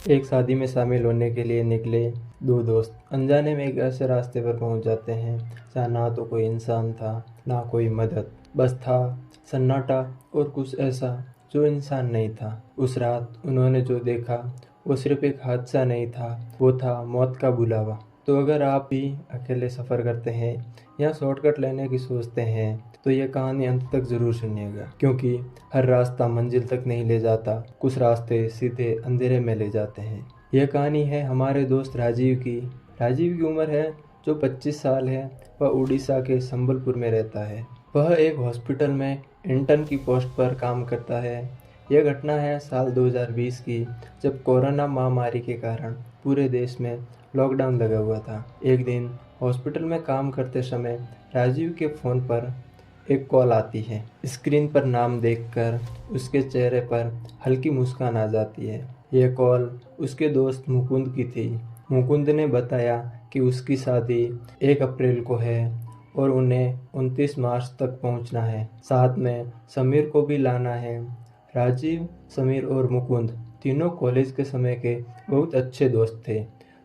एक शादी में शामिल होने के लिए निकले दो दोस्त अनजाने में एक ऐसे रास्ते पर पहुंच जाते हैं जहाँ ना तो कोई इंसान था, ना कोई मदद। बस था सन्नाटा और कुछ ऐसा जो इंसान नहीं था। उस रात उन्होंने जो देखा वो सिर्फ एक हादसा नहीं था, वो था मौत का बुलावा। तो अगर आप भी अकेले सफ़र करते हैं या शॉर्टकट लेने की सोचते हैं तो ये कहानी अंत तक ज़रूर सुनिएगा, क्योंकि हर रास्ता मंजिल तक नहीं ले जाता, कुछ रास्ते सीधे अंधेरे में ले जाते हैं। यह कहानी है हमारे दोस्त राजीव की। राजीव की उम्र है जो 25 साल है। वह उड़ीसा के संबलपुर में रहता है। वह एक हॉस्पिटल में इंटर्न की पोस्ट पर काम करता है। यह घटना है साल 2020 की, जब कोरोना महामारी के कारण पूरे देश में लॉकडाउन लगा हुआ था। एक दिन हॉस्पिटल में काम करते समय राजीव के फ़ोन पर एक कॉल आती है। स्क्रीन पर नाम देखकर उसके चेहरे पर हल्की मुस्कान आ जाती है। यह कॉल उसके दोस्त मुकुंद की थी। मुकुंद ने बताया कि उसकी शादी 1 अप्रैल को है और उन्हें 29 मार्च तक पहुंचना है। साथ में समीर को भी लाना है। राजीव, समीर और मुकुंद तीनों कॉलेज के समय के बहुत अच्छे दोस्त थे।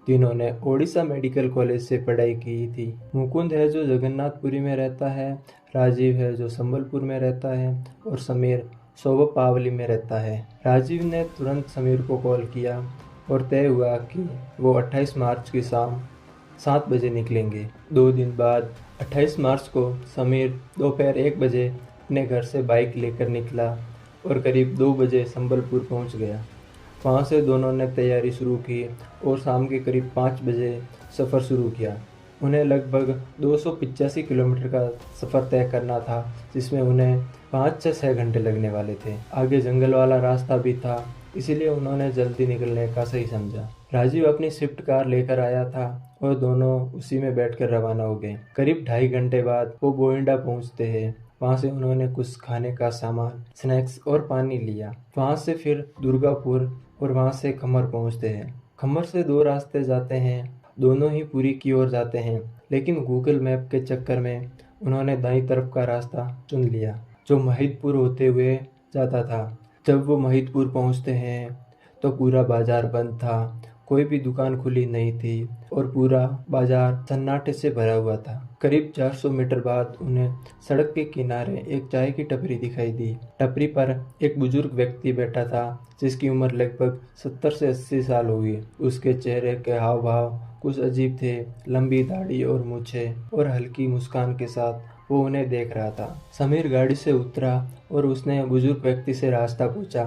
तीनों ने ओडिशा मेडिकल कॉलेज से पढ़ाई की थी। मुकुंद है जो जगन्नाथपुरी में रहता है, राजीव है जो संबलपुर में रहता है और समीर सोबपावली में रहता है। राजीव ने तुरंत समीर को कॉल किया और तय हुआ कि वो 28 मार्च की शाम 7 बजे निकलेंगे। 2 दिन बाद 28 मार्च को समीर दोपहर 1 बजे अपने घर से बाइक लेकर निकला और करीब 2 बजे संबलपुर पहुंच गया। वहाँ से दोनों ने तैयारी शुरू की और शाम के करीब 5 बजे सफ़र शुरू किया। उन्हें लगभग 285 किलोमीटर का सफ़र तय करना था, जिसमें उन्हें 5 से 6 घंटे लगने वाले थे। आगे जंगल वाला रास्ता भी था, इसीलिए उन्होंने जल्दी निकलने का सही समझा। राजीव अपनी स्विफ्ट कार लेकर आया था और दोनों उसी में बैठकर रवाना हो गए। करीब 2.5 घंटे बाद वो बोइंडा पहुंचते हैं। वहाँ से उन्होंने कुछ खाने का सामान, स्नैक्स और पानी लिया। वहाँ से फिर दुर्गापुर और वहाँ से खम्मर पहुँचते हैं। खम्मर से 2 रास्ते जाते हैं, दोनों ही पुरी की ओर जाते हैं, लेकिन गूगल मैप के चक्कर में उन्होंने दाईं तरफ का रास्ता चुन लिया, जो महिदपुर होते हुए जाता था। जब वो महिदपुर पहुँचते हैं तो पूरा बाजार बंद था, कोई भी दुकान खुली नहीं थी और पूरा बाजार सन्नाटे से भरा हुआ था। करीब 400 मीटर बाद उन्हें सड़क के किनारे एक चाय की टपरी दिखाई दी। टपरी पर एक बुजुर्ग व्यक्ति बैठा था, जिसकी उम्र लगभग 70 से 80 साल होगी। उसके चेहरे के हाव भाव कुछ अजीब थे, लंबी दाढ़ी और मूछें और हल्की मुस्कान के साथ वो उन्हें देख रहा था। समीर गाड़ी से उतरा और उसने बुजुर्ग व्यक्ति से रास्ता पूछा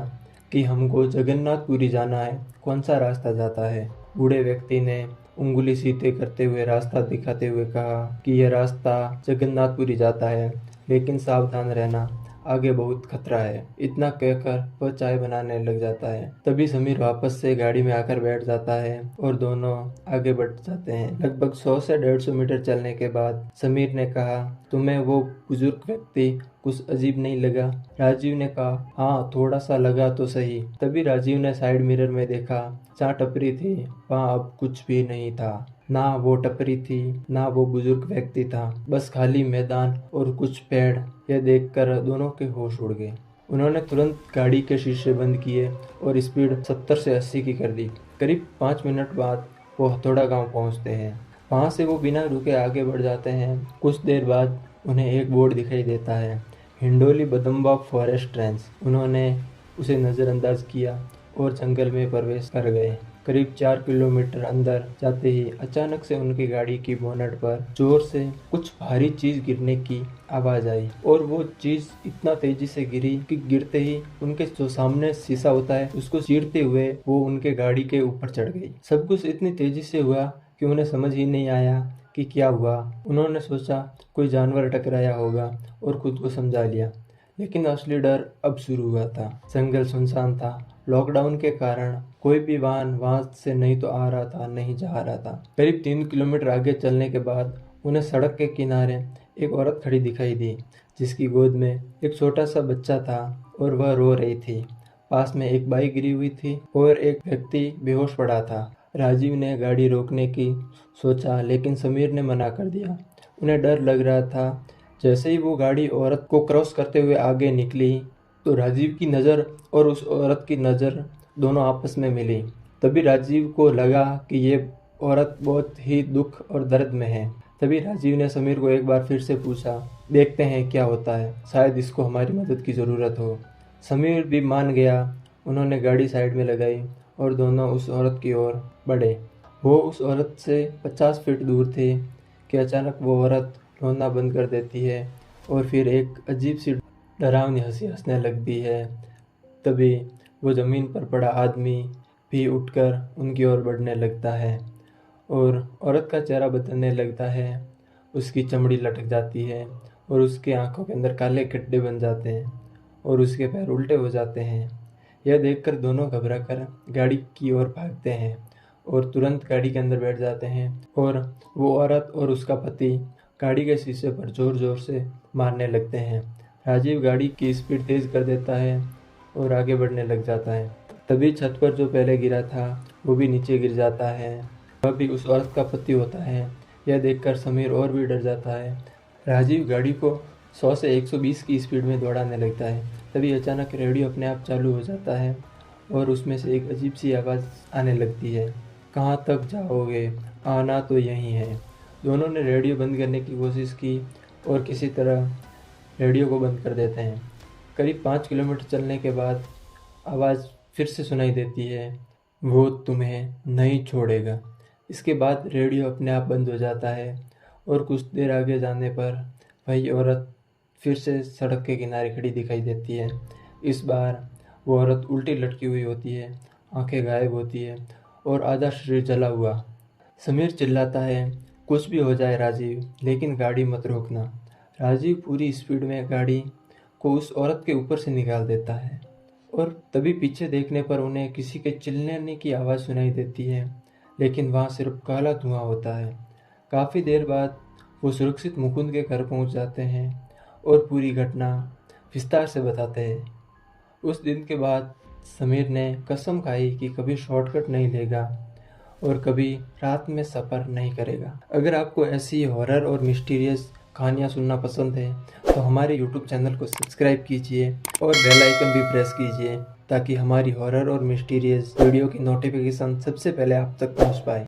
कि हमको जगन्नाथपुरी जाना है, कौन सा रास्ता जाता है? बूढ़े व्यक्ति ने उंगली सीधे करते हुए रास्ता दिखाते हुए कहा कि यह रास्ता जगन्नाथपुरी जाता है, लेकिन सावधान रहना, आगे बहुत खतरा है। इतना कहकर वह चाय बनाने लग जाता है। तभी समीर वापस से गाड़ी में आकर बैठ जाता है और दोनों आगे बढ़ जाते हैं। लगभग 100 से 150 मीटर चलने के बाद समीर ने कहा, तुम्हें वो बुजुर्ग व्यक्ति कुछ अजीब नहीं लगा? राजीव ने कहा, हाँ थोड़ा सा लगा तो सही। तभी राजीव ने साइड मिरर में देखा, जहाँ टपरी थी वहाँ अब कुछ भी नहीं था। ना वो टपरी थी, ना वो बुजुर्ग व्यक्ति था, बस खाली मैदान और कुछ पेड़। यह देखकर दोनों के होश उड़ गए। उन्होंने तुरंत गाड़ी के शीशे बंद किए और स्पीड 70 से 80 की कर दी। करीब 5 मिनट बाद वो हथौड़ा गांव पहुंचते हैं। वहां से वो बिना रुके आगे बढ़ जाते हैं। कुछ देर बाद उन्हें एक बोर्ड दिखाई देता है, हिंडोली बदम्बा फॉरेस्ट रेंज। उन्होंने उसे नज़रअंदाज किया और जंगल में प्रवेश कर गए। करीब 4 किलोमीटर अंदर जाते ही अचानक से उनकी गाड़ी की बोनट पर जोर से कुछ भारी चीज गिरने की आवाज आई और वो चीज इतना तेजी से गिरी कि गिरते ही उनके जो सामने शीशा होता है उसको चीरते हुए वो उनके गाड़ी के ऊपर चढ़ गई। सब कुछ इतनी तेजी से हुआ कि उन्हें समझ ही नहीं आया कि क्या हुआ। उन्होंने सोचा कोई जानवर टकराया होगा और खुद को समझा लिया, लेकिन असली डर अब शुरू हुआ था। जंगल सुनसान था। लॉकडाउन के कारण कोई भी वाहन वहां से नहीं तो आ रहा था, नहीं जा रहा था। करीब 3 किलोमीटर आगे चलने के बाद उन्हें सड़क के किनारे एक औरत खड़ी दिखाई दी, जिसकी गोद में एक छोटा सा बच्चा था और वह रो रही थी। पास में एक बाइक गिरी हुई थी और एक व्यक्ति बेहोश पड़ा था। राजीव ने गाड़ी रोकने की सोचा, लेकिन समीर ने मना कर दिया। उन्हें डर लग रहा था। जैसे ही वो गाड़ी औरत को क्रॉस करते हुए आगे निकली तो राजीव की नज़र और उस औरत की नज़र दोनों आपस में मिली। तभी राजीव को लगा कि ये औरत बहुत ही दुख और दर्द में है। तभी राजीव ने समीर को एक बार फिर से पूछा, देखते हैं क्या होता है, शायद इसको हमारी मदद की ज़रूरत हो। समीर भी मान गया। उन्होंने गाड़ी साइड में लगाई और दोनों उस औरत की ओर बढ़े। वो उस औरत से 50 फीट दूर थे कि अचानक वो औरत रोना बंद कर देती है और फिर एक अजीब सी डरावनी हंसी हंसने लगती है। तभी वो ज़मीन पर पड़ा आदमी भी उठकर उनकी ओर बढ़ने लगता है और औरत का चेहरा बदलने लगता है। उसकी चमड़ी लटक जाती है और उसके आंखों के अंदर काले गड्ढे बन जाते हैं और उसके पैर उल्टे हो जाते हैं। यह देखकर दोनों घबराकर गाड़ी की ओर भागते हैं और तुरंत गाड़ी के अंदर बैठ जाते हैं और वो औरत और उसका पति गाड़ी के शीशे पर जोर जोर से मारने लगते हैं। राजीव गाड़ी की स्पीड तेज़ कर देता है और आगे बढ़ने लग जाता है। तभी छत पर जो पहले गिरा था वो भी नीचे गिर जाता है। वह भी उस औरत का पति होता है। यह देखकर समीर और भी डर जाता है। राजीव गाड़ी को 100 से 120 की स्पीड में दौड़ाने लगता है। तभी अचानक रेडियो अपने आप चालू हो जाता है और उसमें से एक अजीब सी आवाज़ आने लगती है, कहाँ तक जाओगे, आना तो यहीं है। दोनों ने रेडियो बंद करने की कोशिश की और किसी तरह रेडियो को बंद कर देते हैं। करीब 5 किलोमीटर चलने के बाद आवाज़ फिर से सुनाई देती है, वो तुम्हें नहीं छोड़ेगा। इसके बाद रेडियो अपने आप बंद हो जाता है और कुछ देर आगे जाने पर वही औरत फिर से सड़क के किनारे खड़ी दिखाई देती है। इस बार वो औरत उल्टी लटकी हुई होती है, आंखें गायब होती है और आधा शरीर जला हुआ। समीर चिल्लाता है, कुछ भी हो जाए राजीव, लेकिन गाड़ी मत रोकना। राजीव पूरी स्पीड में गाड़ी को उस औरत के ऊपर से निकाल देता है और तभी पीछे देखने पर उन्हें किसी के चिल्लाने की आवाज़ सुनाई देती है, लेकिन वहाँ सिर्फ काला धुआं होता है। काफ़ी देर बाद वो सुरक्षित मुकुंद के घर पहुँच जाते हैं और पूरी घटना विस्तार से बताते हैं। उस दिन के बाद समीर ने कसम खाई कि कभी शॉर्टकट नहीं लेगा और कभी रात में सफ़र नहीं करेगा। अगर आपको ऐसी हॉरर और मिस्टीरियस कहानियाँ सुनना पसंद है तो हमारे YouTube चैनल को सब्सक्राइब कीजिए और बेल आइकन भी प्रेस कीजिए ताकि हमारी हॉरर और मिस्टीरियस वीडियो की नोटिफिकेशन सबसे पहले आप तक पहुंच पाए।